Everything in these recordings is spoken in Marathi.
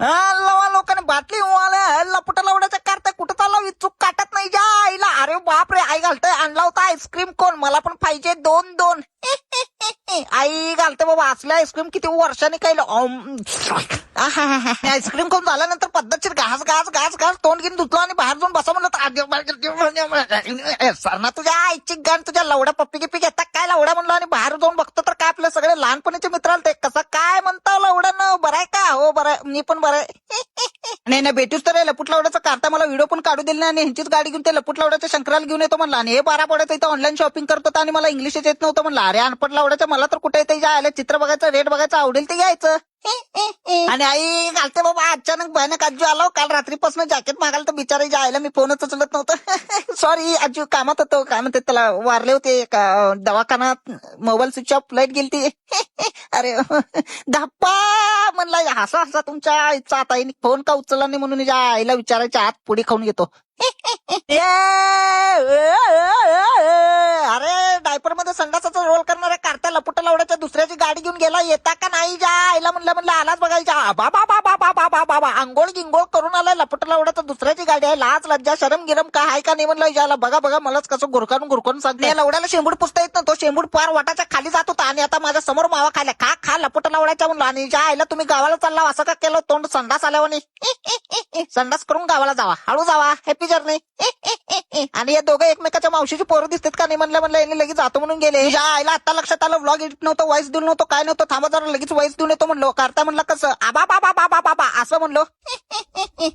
लोकांनी बाटली लपटा लवड्याच्या करताय कुठं चालला चूक काटत नाही जा आईला. अरे बाप रे, आई घालतोय. आणला होता आईस्क्रीम कोण, मला पण पाहिजे 2-2. आई घालते बाबा असल्या आईस्क्रीम किती वर्षांनी काही. आईस्क्रीम खाऊन झाल्यानंतर पद्धतशीर घास घास घास घास तोंड घेऊन धुतलो आणि बाहेर जाऊन बसा म्हणलं तर सरना तुझ्या आईची गाण, तुझ्या लवड्या पप्पी गिप्पी घेतात काय लवड्या म्हणलं. आणि बाहेर जाऊन बघतो तर काय आपले सगळे लहानपणीचे मित्र आले. ते कसं काय म्हणता लवड्यानं, बरं आहे का? हो बरं आहे, मी पण बरं आहे. नाही नाही भेटूच तर लपूट लावड्याचा काढता मला व्हिडिओ पण काढू दिले नाही. आणि ह्यांचीच गाडी घेऊन ते लपूट लावड्याच्या शंकराला घेऊन येतो म्हणला. आणि हे 12 पडायचं इथं ऑनलाईन शॉपिंग करत होता आणि मला इंग्लिशच येत नव्हतं म्हणलं. अरे अनपट लावड्याच्या, मला तर कुठे येते जायला, चित्र बघायचं, रेट बघायचं, आवडेल ते घ्यायचं. आणि आई घालते बाबा अचानक भयानक आजी आलो काल रात्रीपासून जॅकेट मागायला तर बिचारी जायला मी फोनच उचलत नव्हतं. सॉरी आजी कामात होतो. काय म्हणते त्याला, वारले होते दवाखान्यात, मोबाईल स्विच ऑफ, लाईट गेली ती. अरे धप्पा म्हणला हसा हसा तुमच्या आईचा आता फोन का उचलला नाही म्हणून ज्या आईला विचारायच्या आत पुढे खाऊन घेतो. अरे डायपर मध्ये संडासाचा रोल करणाऱ्या कार्त्या लपुटा लावड्याच्या दुसऱ्याची गाडी घेऊन गेला. येता का नाही जा आईला म्हणलं आलाच बघायच्या. बाबा बाबा बाबा बाबा आंघोळ गिंगोळ करून आलाय लपुटा लावड्याचा दुसऱ्याची गाडी आहे. लाज लज्जा शरम गिरम का आहे का नाही म्हणलं याला. बघा बघा मलाच कसं गुरकारून सांगते. लवड्याला शेंबूड पुसता येत ना, तो शेंबूड पार वाटाच्या खाली जात होता आणि आता माझ्या समोर मावा खायला. खा खा लपुटा लावड्याच्या म्हणलं. आणि ज्या आईला तुम्ही गावाला चालला असं का केलं, तोंड संडास आल्यावर संडास करून गावाला जावा, हळू जावा, हॅपी जर्नी. आणि या दोघं एकमेकाच्या मावशीची पोरं दिसतात का नाही म्हणलं यांनी लगेच जातो म्हणून गेले. ज्या आईला आता लक्षात आलं व्लॉग एडिट नव्हतं, व्हॉइस दिलं नव्हतं, काय नव्हतं. थांबा जरा लगेच व्हॉइस देऊन येतो म्हणलो. करता म्हणलं कसं आबा बाबा बाबा बाबा असं म्हणलो.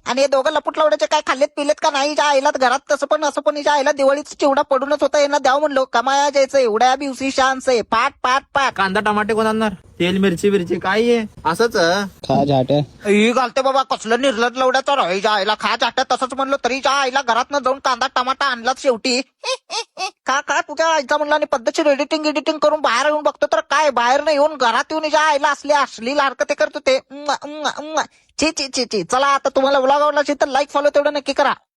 आणि हे दोघं लपूट लावड्याचे काय खाल्लेत पिलेत का नाही ज्या आईला घरात. तसं पण असं पण ज्या आईला दिवाळीच चिवडा पडूनच होता, यांना द्याव म्हणलो. कमाया जायचं एवढ्या बिवसी शांस आहे. पाट पाट पाट. कांदा टमाटे कोण आणणार, तेल मिरची काय आहे असंच. खा झाट ही घालते बाबा कसलं निर्लज लवड्याचं राही ज्या आईला. खा चाट्या तसंच म्हणलं तरी ज्या आईला घरात जाऊन कांदा टमाटा आणलाच शेवटी. का तुझ्या आईचा म्हणलं. आणि पद्धतशीर एडिटिंग करून बाहेर येऊन बघतो तर काय, बाहेर नाही येऊन घरात येऊन ज्या आईला असले अश्लील हरकते करतो ते. ची ची ची ची. चला आता तुम्हाला व्लॉग आवडला असेल तर लाईक फॉलो तेवढं नक्की करा.